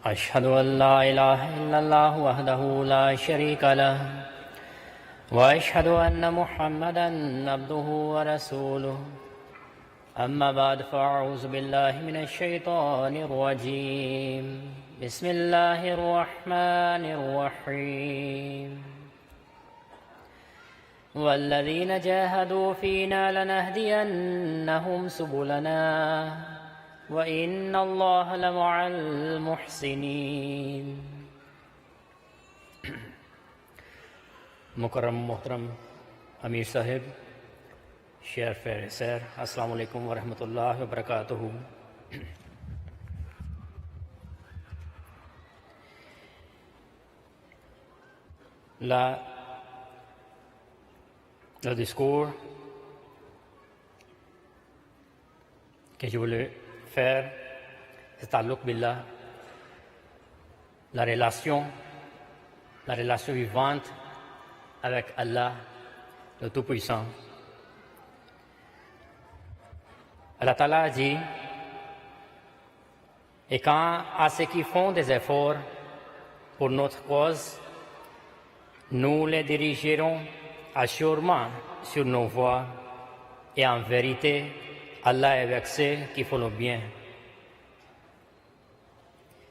أشهد أن لا إله إلا الله وحده لا شريك له وأشهد أن محمدا عبده ورسوله أما بعد فأعوذ بالله من الشيطان الرجيم بسم الله الرحمن الرحيم والذين جاهدوا فينا لنهدينهم سبلنا وإن الله لمع المحسنين मुकर्रम मोहतरम अमीर साहिब शेर फेर सैर अस्सलाम वालेकुम व रहमतुल्लाहि व बरकातुहू। Le discours que je voulais faire c'est Ta'alluq Billah, la relation vivante avec Allah, le Tout-Puissant. Allah Ta'ala a dit, et quand à ceux qui font des efforts pour notre cause, nous les dirigerons assurément sur nos voies, et en vérité, Allah est avec ceux qui font le bien.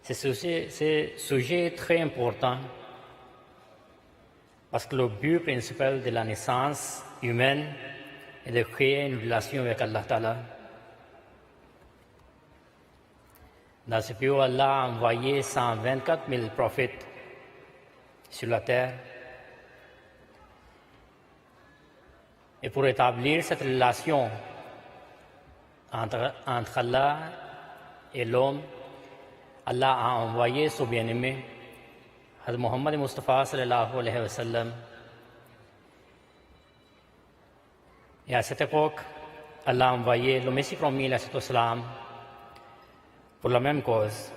Ce sujet est très important parce que le but principal de la naissance humaine est de créer une relation avec Allah Ta'ala. Dans ce but, Allah a envoyé 124 000 prophètes sur la terre. Et pour établir cette relation entre Allah et l'homme, Allah a envoyé son bien-aimé, Hazrat Muhammad Mustafa sallallahu alayhi wa sallam. Et à cette époque, Allah a envoyé le Messie promis, alayhi salam, pour la même cause.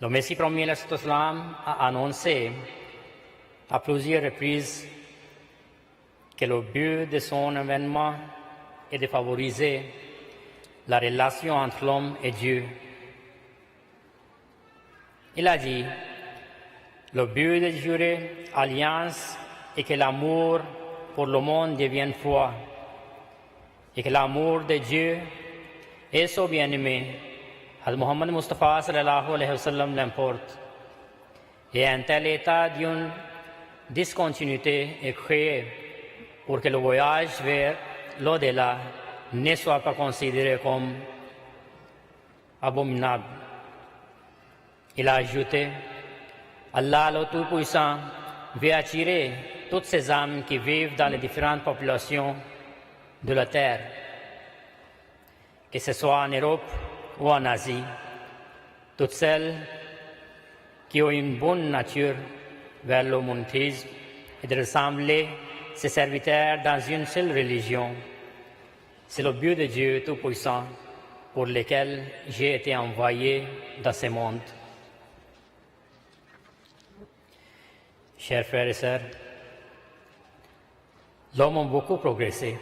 Le Messie promis, alayhi salam, a annoncé à plusieurs reprises que le but de son événement est de favoriser la relation entre l'homme et Dieu. Il a dit, le but de jurer alliance est que l'amour pour le monde devienne foi et que l'amour de Dieu et son bien-aimé, Hazrat Muhammad Mustafa sallallahu alayhi wa sallam, l'importe. Et un tel état d'une discontinuité est créé pour que le voyage vers l'au-delà ne soit pas considéré comme abominable. Il a ajouté, Allah le Tout-Puissant veut attirer toutes ces âmes qui vivent dans les différentes populations de la terre, que ce soit en Europe ou en Asie, toutes celles qui ont une bonne nature vers le monothéisme et de rassembler ses serviteurs dans une seule religion. C'est le but de Dieu Tout-Puissant pour lequel j'ai été envoyé dans ce monde. Chers frères et sœurs, l'homme a beaucoup progressé,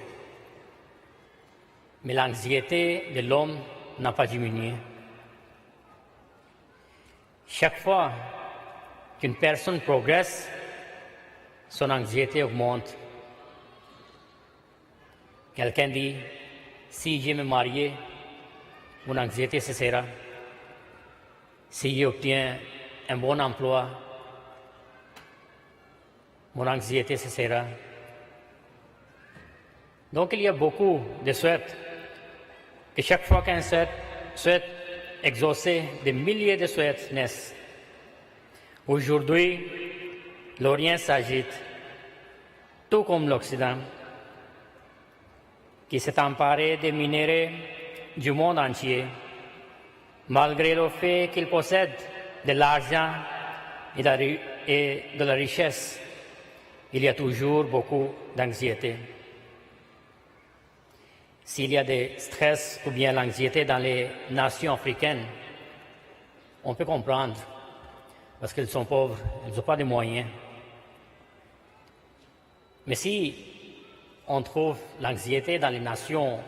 mais l'anxiété de l'homme n'a pas diminué. Chaque fois qu'une personne progresse, son anxiété augmente. Quelqu'un dit, si je me marie, mon anxiété cessera. Si j'obtiens un bon emploi, mon anxiété cessera. Donc il y a beaucoup de souhaits, que chaque fois qu'un souhaite exaucer, des milliers de souhaits naissent. Aujourd'hui, l'Orient s'agite, tout comme l'Occident, qui s'est emparé des minéraux du monde entier, malgré le fait qu'il possède de l'argent et de la richesse. Il y a toujours beaucoup d'anxiété. S'il y a des stress ou bien l'anxiété dans les nations africaines, on peut comprendre, parce qu'ils sont pauvres, ils n'ont pas de moyens. Mais si on trouve l'anxiété dans les nations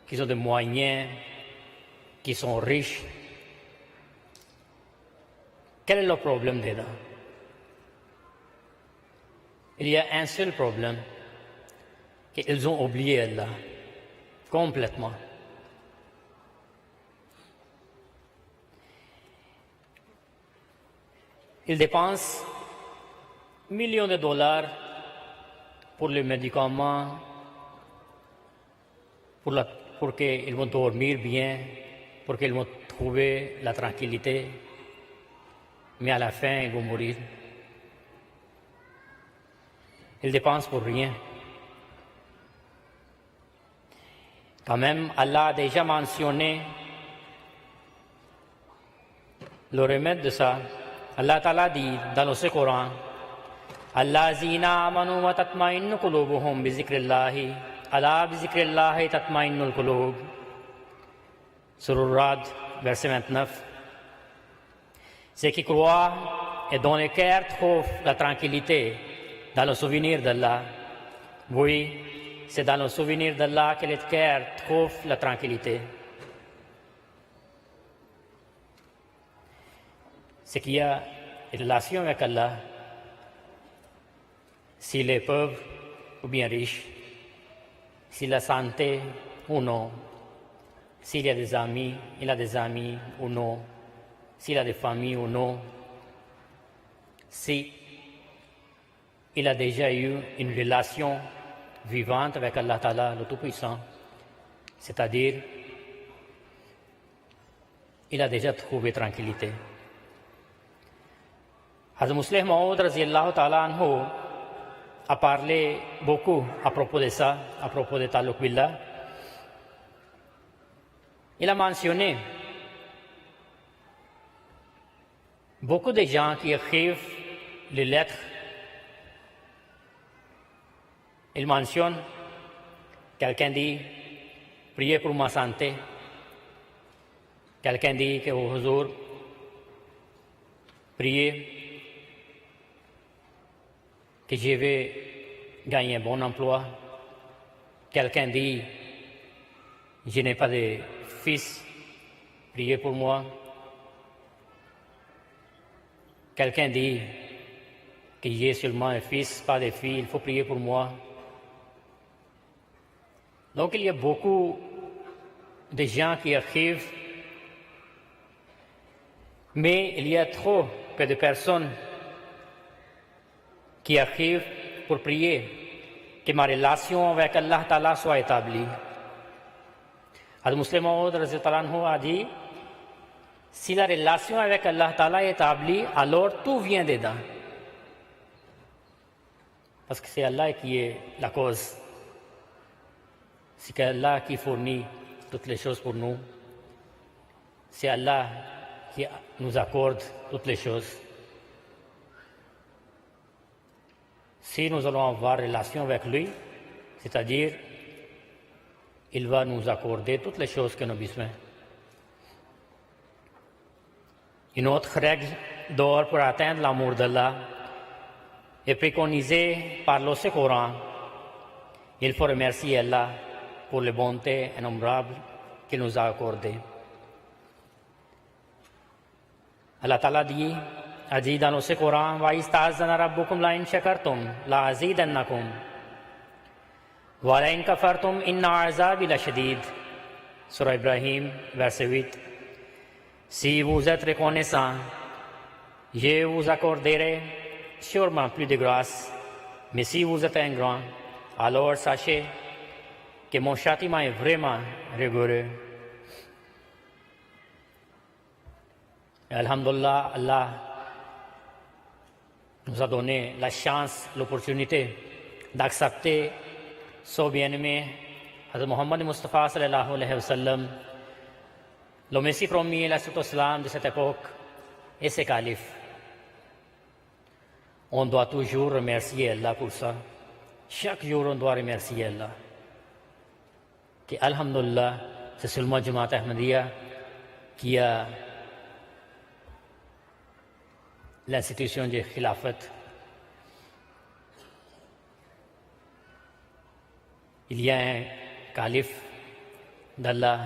qui ont des moyens, qui sont riches, Quel est le problème dedans? Il y a un seul problème, qu'ils ont oublié Allah complètement. Ils dépensent millions de dollars pour les médicaments, pour qu'ils vont dormir bien, pour qu'ils vont trouver la tranquillité, mais à la fin, ils vont mourir. Ils dépensent pour rien. Quand même, Allah a déjà mentionné le remède de ça. Allah Ta'ala dit dans le Coran, Allazina amanu wa tatma'innu qulubuhum bi zikrillahi, ala bi zikrillahi tatma'innul qulub. Surah Ra'd, verset 29. Ceux qui croient et dont le cœur trouve la tranquillité dans le souvenir d'Allah. Oui, c'est dans le souvenir d'Allah que le cœur trouve la tranquillité. Ce qui a une relation avec Allah, s'il est pauvre ou bien riche, s'il a santé ou non, s'il a des amis, il a des amis ou non, s'il a des familles ou non, si il a déjà eu une relation vivante avec Allah Ta'ala, le Tout-Puissant, c'est-à-dire, il a déjà trouvé tranquillité. Hazrat Musleh Maud Raziyallahu Ta'ala Anhu a parlé beaucoup à propos de ça, à propos de Taluk Billah. Il a mentionné beaucoup de gens qui écrivent les lettres. Il mentionne, quelqu'un dit, priez pour ma santé. Quelqu'un dit que au Huzour, priez que je vais gagner un bon emploi. Quelqu'un dit, je n'ai pas de fils, priez pour moi. Quelqu'un dit que j'ai seulement un fils, pas de fille, il faut prier pour moi. Donc il y a beaucoup de gens qui écrivent, mais il y a trop peu de personnes qui écrivent pour prier que ma relation avec Allah Ta'ala soit établie. Hazrat Musleh Maud a dit, si la relation avec Allah Ta'ala est établie, alors tout vient dedans. Parce que c'est Allah qui est la cause. C'est Allah qui fournit toutes les choses pour nous. C'est Allah qui nous accorde toutes les choses. Si nous allons avoir relation avec lui, c'est-à-dire, il va nous accorder toutes les choses que nous avons besoin. Une autre règle d'or pour atteindre l'amour d'Allah est préconisée par le Coran. Il faut remercier Allah pour les bontés innombrables qu'il nous a accordées. Allah Ta'ala a dit dans le Coran, wa istazana rabbukum la in shakartum la azidannakum wa la in kafartum inna azabi la shadid. Surah Ibrahim, verset 8. Si vous êtes reconnaissants, je vous accorderai sûrement plus de grâce, mais si vous êtes ingrat, alors sachez que mon châtiment est vraiment rigoureux. Et alhamdulillah, Allah nous a donné la chance, l'opportunité d'accepter son bien-aimé, Hazrat Muhammad Mustafa sallallahu alayhi wa sallam, le Messie promis, l'islam de cette époque, et ses califes. On doit toujours remercier Allah pour ça. Chaque jour, on doit remercier Allah. Que, alhamdulillah, c'est seulement Jamaat Ahmadiyya qui a l'institution du Khilafat. Il y a un calife d'Allah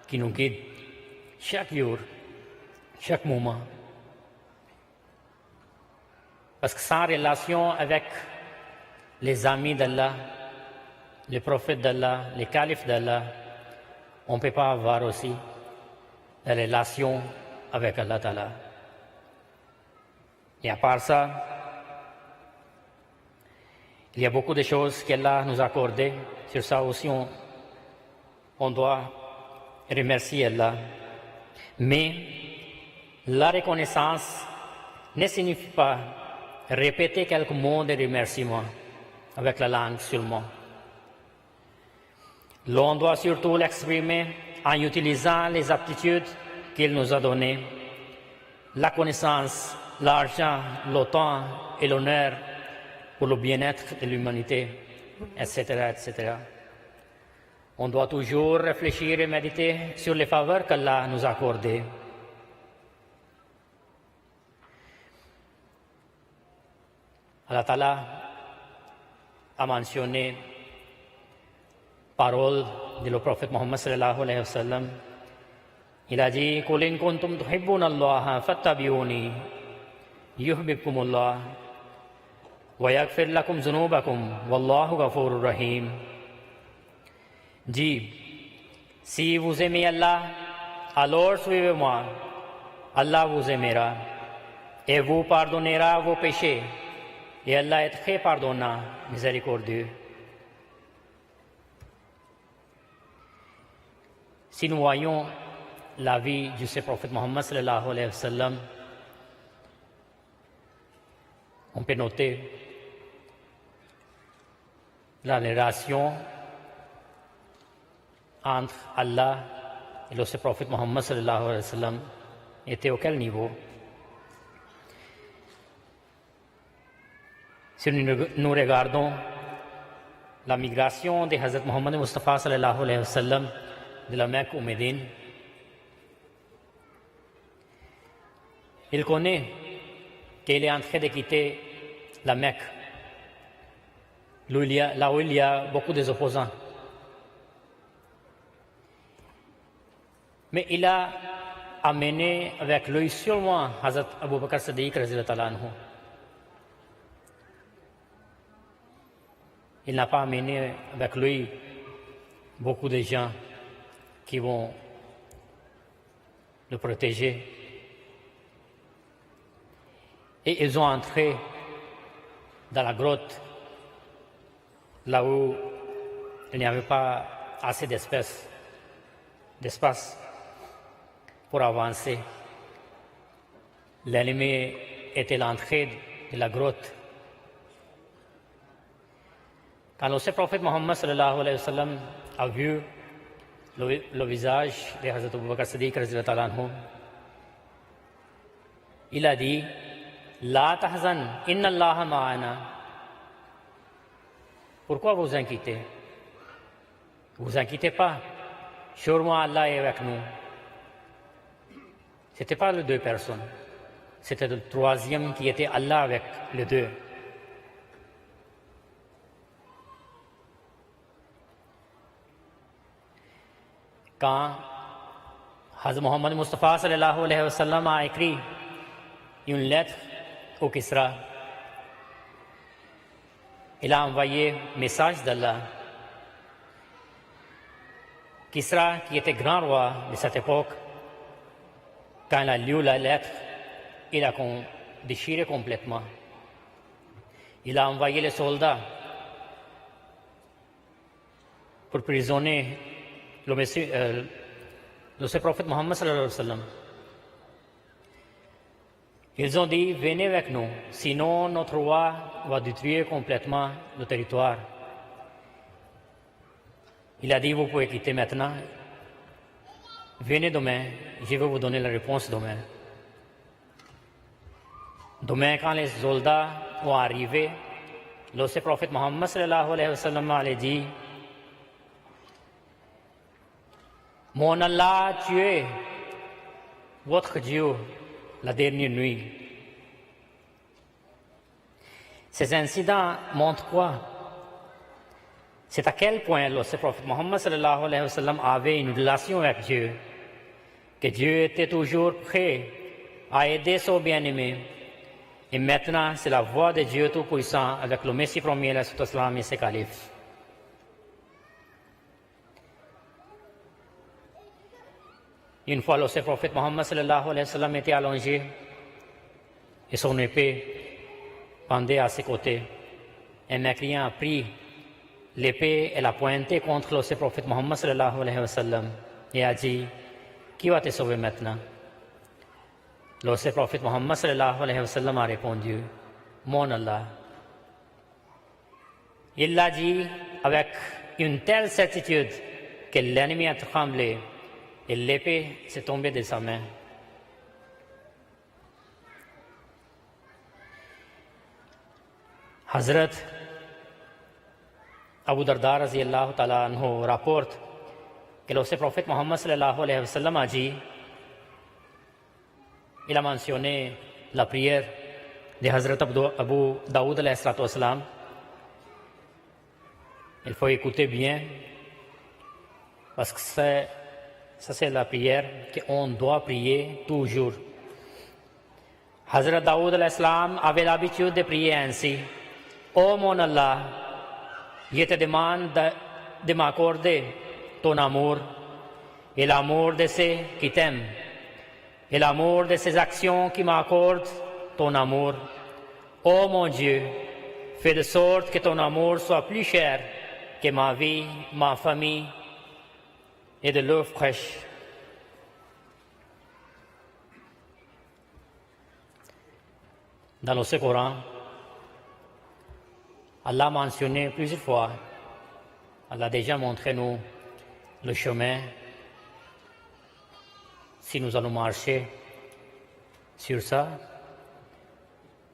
qui nous guide chaque jour, chaque moment. Parce que sans relation avec les amis d'Allah, les prophètes d'Allah, les califes d'Allah, on ne peut pas avoir aussi la relation avec Allah Ta'ala. Et à part ça, il y a beaucoup de choses qu'Allah nous a accordées. Sur ça aussi, on doit remercier Allah. Mais la reconnaissance ne signifie pas répéter quelques mots de remerciement avec la langue seulement. L'on doit surtout l'exprimer en utilisant les aptitudes qu'il nous a données, la connaissance, l'argent, le temps et l'honneur pour le bien-être de l'humanité, etc., etc. On doit toujours réfléchir et méditer sur les faveurs qu'Allah nous a accordées. Allah Ta'ala a mentionné parole de le prophète Mohammed sallallahu alayhi wa sallam. Il a dit Qul in kuntum tuhibbuna Allah fattabi'uni yuhibbukumullah wa yaghfir lakum dhunubakum wallahu ghafurur rahim. Dit, si vous aimez Allah, alors suivez-moi. Allah vous aimera et vous pardonnera vos péchés. Et Allah est très pardonnant, miséricordieux. Si nous voyons la vie du saint prophète Mohammed sallallahu alayhi wa sallam, on peut noter la relation entre Allah et le saint prophète Mohammed sallallahu alayhi wa sallam était au quel niveau? Si nous regardons la migration de Hazrat Muhammad Mustafa sallallahu alayhi wa sallam de la Mecque au Médine, il connaît qu'il est en train de quitter la Mecque, là où il y a beaucoup d'opposants. Mais il a amené avec lui seulement Hazrat Abu Bakr Siddiq radhiyallahu anhu. Il n'a pas amené avec lui beaucoup de gens qui vont le protéger. Et ils ont entré dans la grotte, là où il n'y avait pas assez d'espace pour avancer. L'ennemi était à l'entrée de la grotte. Quand le prophète Mohammed sallallahu alayhi wa sallam a vu le visage de Hazrat Abu Bakr Siddiq radhiyallahu anhu, il a dit La tahzan, inna Allah ma'ana. Pourquoi vous inquiétez? Vous inquiétez pas. Sûrement Allah est avec nous. Ce n'était pas les deux personnes. C'était le troisième qui était Allah avec les deux. Quand Hazrat Muhammad Mustafa sallallahu alayhi wa sallam a écrit une lettre au Kisra, il a envoyé un message d'Allah. Kisra, qui était grand roi de cette époque, quand il a lu la lettre, il a déchiré complètement. Il a envoyé les soldats pour prisonnier le prophète Mohammed sallallahu alayhi wa sallam. Ils ont dit, venez avec nous, sinon notre roi va détruire complètement le territoire. Il a dit, vous pouvez quitter maintenant. Venez demain, je vais vous donner la réponse demain. Demain, quand les soldats vont arriver, le prophète Mohammed sallallahu alayhi wa sallam a dit, mon Allah a tué votre Dieu la dernière nuit. Ces incidents montrent quoi? C'est à quel point le prophète Mohammed sallallahu alayhi wa sallam avait une relation avec Dieu, que Dieu était toujours prêt à aider son bien-aimé, Et maintenant, c'est la voix de Dieu Tout-Puissant avec le Messie premier, et ses califes. Une fois, le prophète Mohammed sallallahu alayhi wa sallam était allongé et son épée pendait à ses côtés. Un mécréant a pris l'épée et l'a pointée contre le prophète Mohammed sallallahu alayhi wa sallam et a dit: qui va te sauver maintenant? Le prophète Mohammed sallallahu alayhi wa sallam a répondu: mon Allah. Il l'a dit avec une telle certitude que l'ennemi a tremblé et l'épée s'est tombée de sa main. Hazrat Abu Darda raziyallahu ta'ala anhu rapporte que le prophète Mohammed sallallahu alayhi wa sallam a dit, il a mentionné la prière de Hazrat Abu Daoud alayhi wa sallam. Il faut écouter bien parce que ça c'est la prière qu'on doit prier toujours. Hazrat Daoud alayhi salam avait l'habitude de prier ainsi: ô mon Allah, je te demande de m'accorder ton amour et l'amour de ceux qui t'aiment et l'amour de ces actions qui m'accordent ton amour. Ô mon Dieu, fais de sorte que ton amour soit plus cher que ma vie, ma famille et de l'eau fraîche. Dans le Coran, Allah a mentionné plusieurs fois, Allah a déjà montré nous le chemin si nous allons marcher sur ça.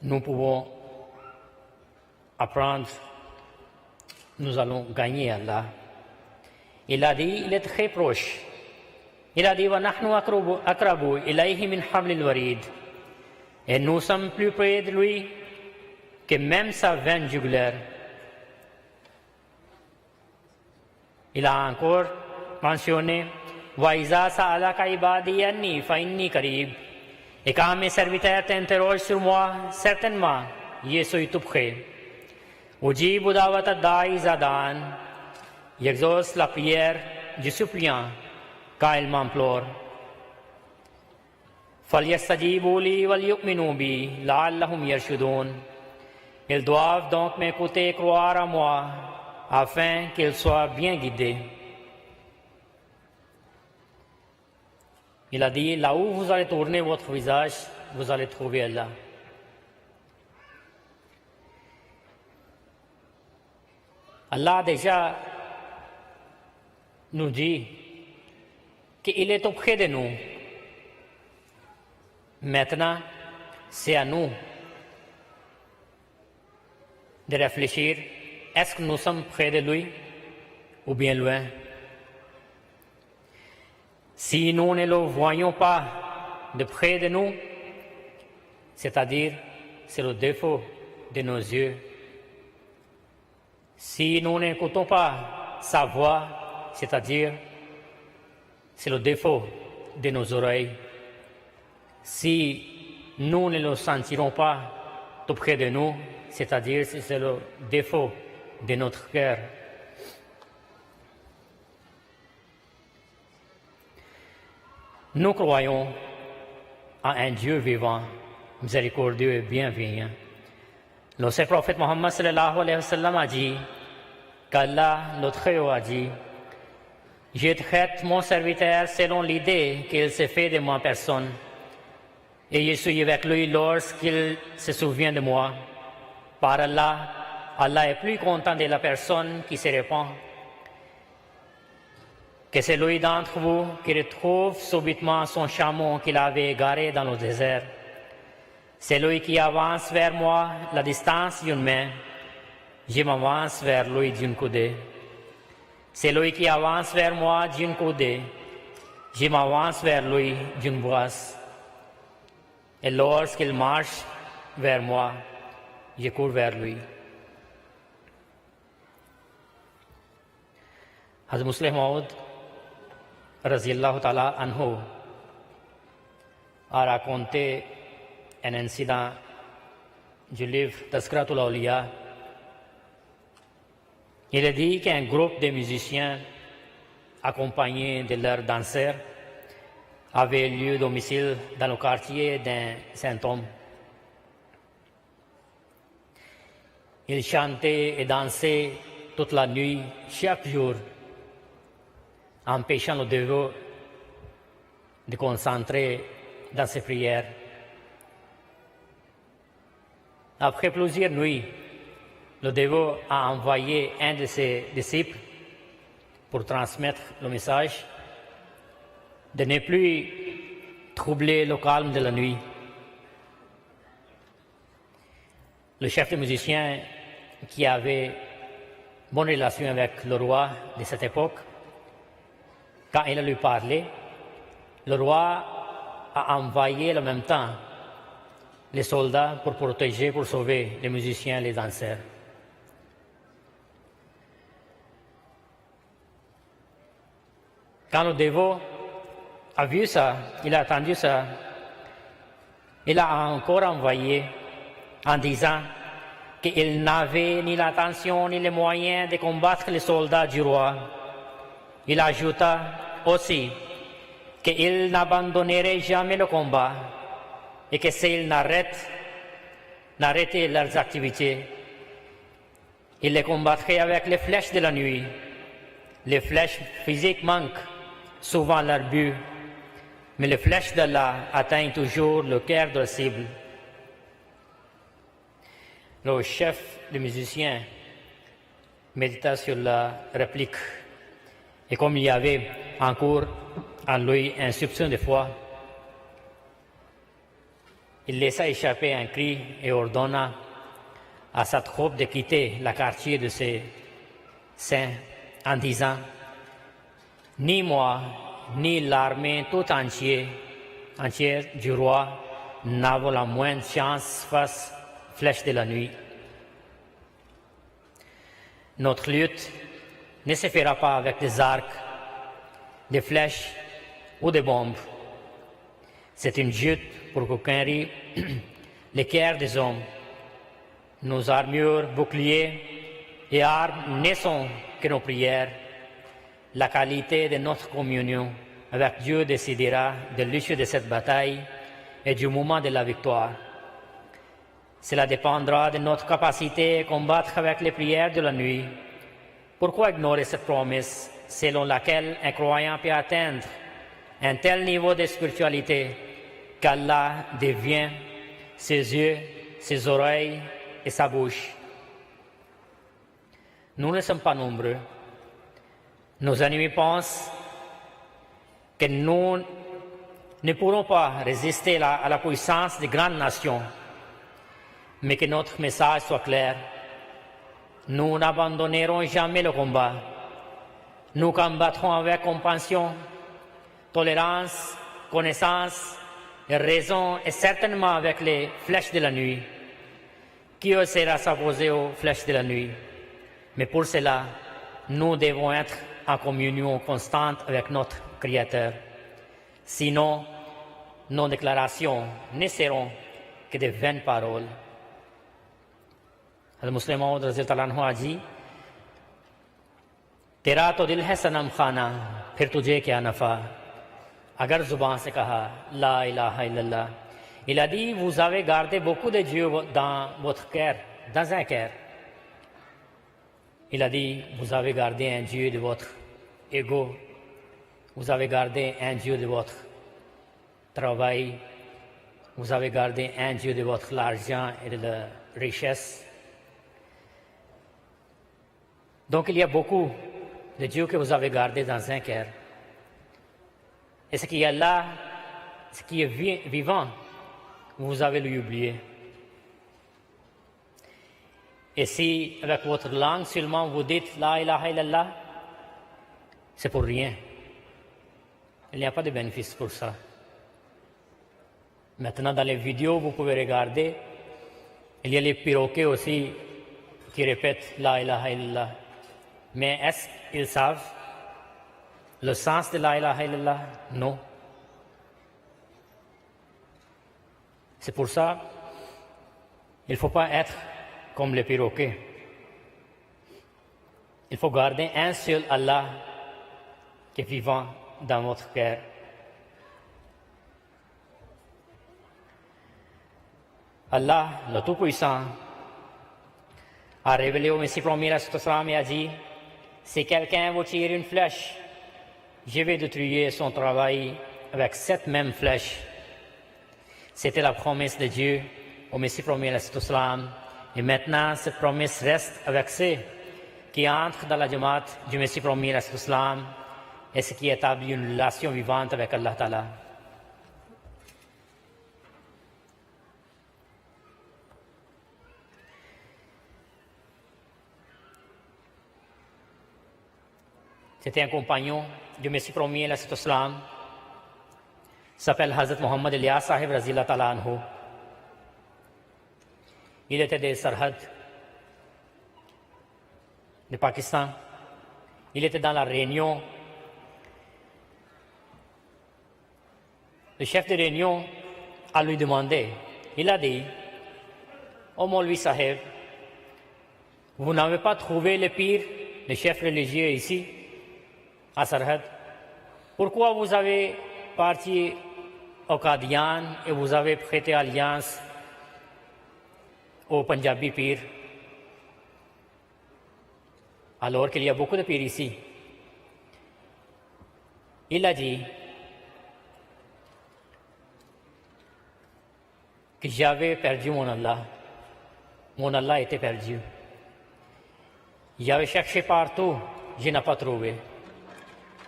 Nous pouvons apprendre, nous allons gagner Allah. Il a dit, il est très proche. Il a dit, wa nahnu akrabu ilayhi min hablil warid. Et nous sommes plus près de lui que même sa veine jugulaire. Il a encore mentionné, wa iza sa'alaka ibadi anni fa inni qarib. Et quand mes serviteurs t'interrogent sur moi, certainement, je suis tout près. Ujibu dawat ad-da'i zadan. J'exauce la prière du suppliant quand il m'implore. فَلْيَسْتَجِيبُوا لِي وَلْيُؤْمِنُوا بِي لَعَلَّهُمْ يَرْشُدُونَ. Ils doivent donc m'écouter et croire à moi afin qu'ils soient bien guidés. Il a dit, là où vous allez tourner votre visage, vous allez trouver Allah. Allah déjà nous dit qu'il est auprès de nous. Maintenant, c'est à nous de réfléchir, est-ce que nous sommes près de lui ou bien loin? Si nous ne le voyons pas de près de nous, c'est-à-dire c'est le défaut de nos yeux. Si nous n'écoutons pas sa voix, c'est-à-dire c'est le défaut de nos oreilles. Si nous ne le sentirons pas tout près de nous, c'est-à-dire c'est le défaut de notre cœur. Nous croyons à un Dieu vivant, miséricordieux et bienveillant. Le prophète Mohammed sallallahu alayhi wa sallam a dit qu'Allah, notre Très-Haut, a dit: je traite mon serviteur selon l'idée qu'il s'est fait de ma personne, et je suis avec lui lorsqu'il se souvient de moi. Par Allah, Allah est plus content de la personne qui se répand que celui d'entre vous qui retrouve subitement son chameau qu'il avait égaré dans le désert. Celui qui avance vers moi la distance d'une main, je m'avance vers lui d'une coudée. Celui qui avance vers moi d'une coudée, je m'avance vers lui d'une boisse. Et lorsqu'il marche vers moi, je cours vers lui. Hazrat Musleh Maud raziyallahu ta'ala anhu a raconté un incident du livre Tazkiratul Awliya, il est dit qu'un groupe de musiciens accompagnés de leurs danseurs avait lieu domicile dans le quartier d'un saint homme. Ils chantaient et dansaient toute la nuit, chaque jour, empêchant le dévot de concentrer dans ses prières. Après plusieurs nuits, le dévot a envoyé un de ses disciples pour transmettre le message de ne plus troubler le calme de la nuit. Le chef des musiciens, qui avait bonne relation avec le roi de cette époque, quand il a lui parlé, le roi a envoyé en même temps les soldats pour protéger, pour sauver les musiciens et les danseurs. Quand le dévot a vu ça, il a entendu ça, il a encore envoyé en disant qu'il n'avait ni l'intention ni les moyens de combattre les soldats du roi. Il ajouta aussi qu'il n'abandonnerait jamais le combat et que s'ils n'arrêtaient leurs activités, il les combattrait avec les flèches de la nuit. Les flèches physiques manquent souvent leur but, mais les flèches d'Allah atteignent toujours le cœur de la cible. Le chef des musiciens médita sur la réplique, et comme il y avait encore en lui un soupçon de foi, il laissa échapper un cri et ordonna à sa troupe de quitter le quartier de ses saints en disant: ni moi, ni l'armée tout entière du roi n'avons la moindre chance face aux flèches de la nuit. Notre lutte ne se fera pas avec des arcs, des flèches ou des bombes. C'est une lutte pour conquérir les cœurs des hommes. Nos armures, boucliers et armes ne sont que nos prières. La qualité de notre communion avec Dieu décidera de l'issue de cette bataille et du moment de la victoire. Cela dépendra de notre capacité à combattre avec les prières de la nuit. Pourquoi ignorer cette promesse selon laquelle un croyant peut atteindre un tel niveau de spiritualité qu'Allah devient ses yeux, ses oreilles et sa bouche? Nous ne sommes pas nombreux. Nos ennemis pensent que nous ne pourrons pas résister à la puissance des grandes nations, mais que notre message soit clair. Nous n'abandonnerons jamais le combat. Nous combattrons avec compassion, tolérance, connaissance et raison, et certainement avec les flèches de la nuit. Qui osera s'opposer aux flèches de la nuit? Mais pour cela, nous devons être en communion constante avec notre Créateur. Sinon, nos déclarations ne seront que de vaines paroles. मुस्लिम मौद रज़ी अल्लाह अन्हु जी, तेरा तो दिल है सनम खाना, फिर तुझे क्या नफ़ा, अगर जुबान से कहा ला इलाहा इल्लल्लाह. Il a dit: vous avez gardé beaucoup de Dieu dans votre cœur, dans un cœur. Il a dit: vous avez gardé un Dieu de votre ego, vous avez gardé un Dieu de votre travail, vous avez gardé un Dieu de votre argent et de la richesse. Donc il y a beaucoup de dieux que vous avez gardés dans un cœur. Et ce qui est là, ce qui est vivant, vous avez lui oublié. Et si avec votre langue seulement vous dites la ilaha illallah, c'est pour rien. Il n'y a pas de bénéfice pour ça. Maintenant, dans les vidéos, vous pouvez regarder, il y a les perroquets aussi qui répètent la ilaha illallah. Mais est-ce qu'ils savent le sens de la ilaha illallah? Non. C'est pour ça Il ne faut pas être comme les perroquets. Il faut garder un seul Allah qui est vivant dans votre cœur. Allah, le Tout-Puissant, a révélé au Messie premier et a dit, si quelqu'un vous tire une flèche, je vais détruire son travail avec cette même flèche. C'était la promesse de Dieu au Messie premier et maintenant cette promesse reste avec ceux qui entrent dans la Jamaat du Messie premier et ce qui établit une relation vivante avec Allah Ta'ala. C'était un compagnon du Messie premier, s'appelle Hazrat Muhammad Ilyas Sahib Razillah Ta'ala Anhu. Il était des Sarhad de Pakistan. Il était dans la réunion. Le chef de réunion a lui demandé, il a dit, oh Maulvi Sahib, vous n'avez pas trouvé le pire, le chef religieux ici à Sarhad. Pourquoi vous avez parti au Qadian et vous avez prêté alliance au Punjabi Pir, alors qu'il y a beaucoup de pires ici? Il a dit que j'avais perdu mon Allah était perdu. J'avais cherché partout, je n'ai pas trouvé.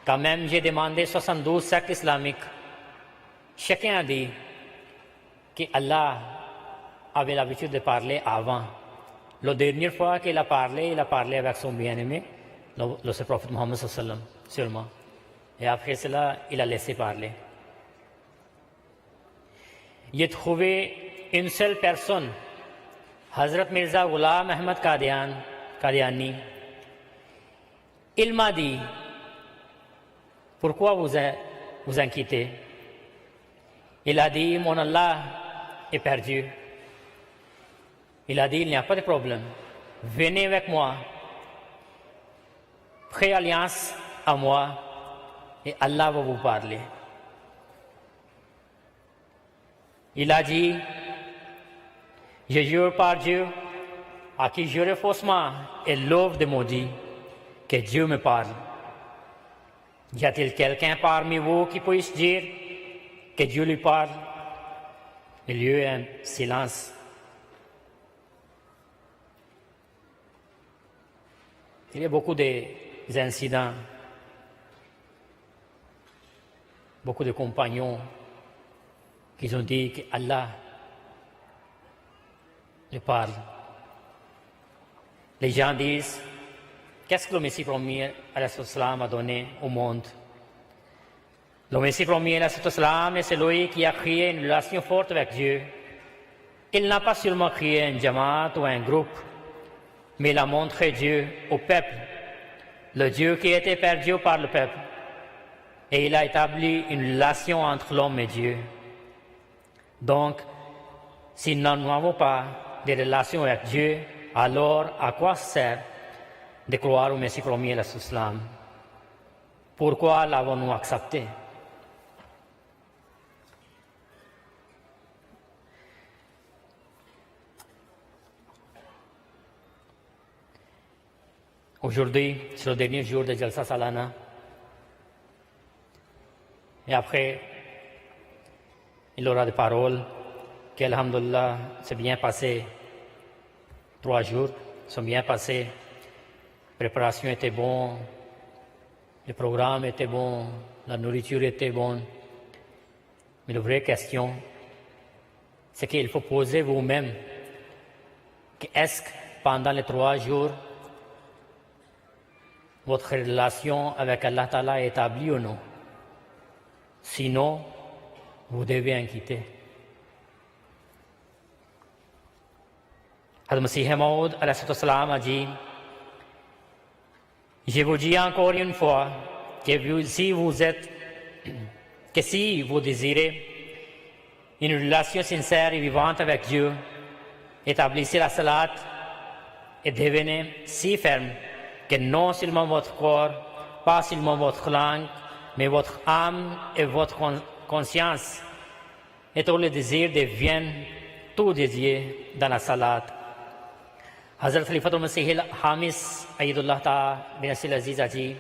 Quand même, j'ai demandé 72 sectes islamiques. Chacun a dit qu'Allah avait l'habitude de parler avant. La dernière fois qu'il a parlé avec son bien-aimé, le prophète Mohammed sallam seulement. Et après cela, il a laissé parler. J'ai trouvé une seule personne, Hazrat Mirza Ghulam Ahmad Qadiani. Il m'a dit, pourquoi vous inquiétez? Il a dit, mon Allah est perdu. Il a dit, il n'y a pas de problème. Venez avec moi. Prenez alliance à moi et Allah va vous parler. Il a dit, je jure par Dieu, à qui jure faussement et l'ouvre de maudit, que Dieu me parle. Y a-t-il quelqu'un parmi vous qui puisse dire que Dieu lui parle? Il y a eu un silence. Il y a beaucoup d'incidents, beaucoup de compagnons qui ont dit qu'Allah lui parle. Les gens disent, qu'est-ce que le Messie premier a donné au monde? Le Messie premier est celui qui a créé une relation forte avec Dieu. Il n'a pas seulement créé un jamaat ou un groupe, mais il a montré Dieu au peuple, le Dieu qui était perdu par le peuple. Et il a établi une relation entre l'homme et Dieu. Donc, si nous n'avons pas de relation avec Dieu, alors à quoi sert de croire au Messie premier l'islam? Pourquoi l'avons-nous accepté? Aujourd'hui, c'est le dernier jour de Jalsa Salana. Et après, il aura des paroles qui, alhamdulillah, s'est bien passé. 3 jours sont bien passés. La préparation était bonne, le programme était bon, la nourriture était bonne. Mais la vraie question, c'est qu'il faut poser vous-même est-ce que pendant les 3 jours, votre relation avec Allah Ta'ala est établie ou non? Sinon, vous devez inquiéter. Hazrat Masih Maud a dit, je vous dis encore une fois que si vous désirez une relation sincère et vivante avec Dieu, Établissez la salat et devenez si ferme que non seulement votre corps, pas seulement votre langue, mais votre âme et votre conscience et tous les désirs deviennent tout dédiés dans la salat. Hazrat Khalifatul Masih al-Hamis Ayyadullah Ta'ala bin Nasir Aziz a dit: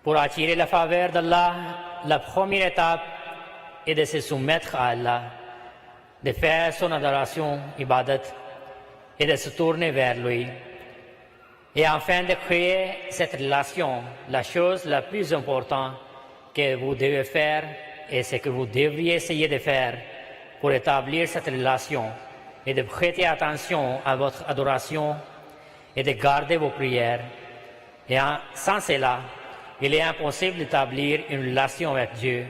pour attirer la faveur d'Allah, la première étape est de se soumettre à Allah, de faire son adoration, ibadat, et de se tourner vers lui. Et afin de créer cette relation, la chose la plus importante que vous devez faire et ce que vous devriez essayer de faire pour établir cette relation et de prêter attention à votre adoration et de garder vos prières. Et sans cela, il est impossible d'établir une relation avec Dieu,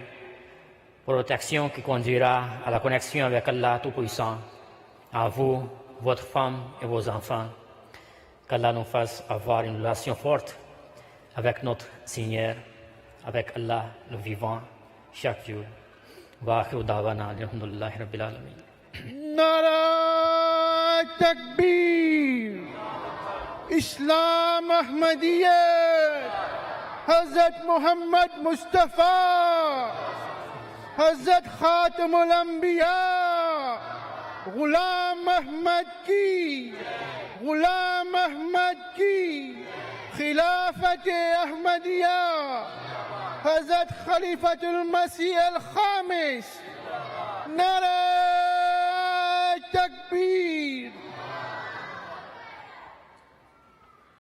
protection qui conduira à la connexion avec Allah Tout-Puissant, à vous, votre femme et vos enfants. Qu'Allah nous fasse avoir une relation forte avec notre Seigneur, avec Allah le vivant, chaque jour. Wa akhiru da'wana alhamdulillahi rabbil alamin. Nara Takbir, Islam Ahmadiyyat, Hazrat Muhammad Mustafa, Hazrat Khatamul Anbiya, Ghulam Ahmad ki, Ghulam Ahmad ki, Khilafat Ahmadiyya, Hazrat Khalifatul Masih al-Khamis, Nara Takbir.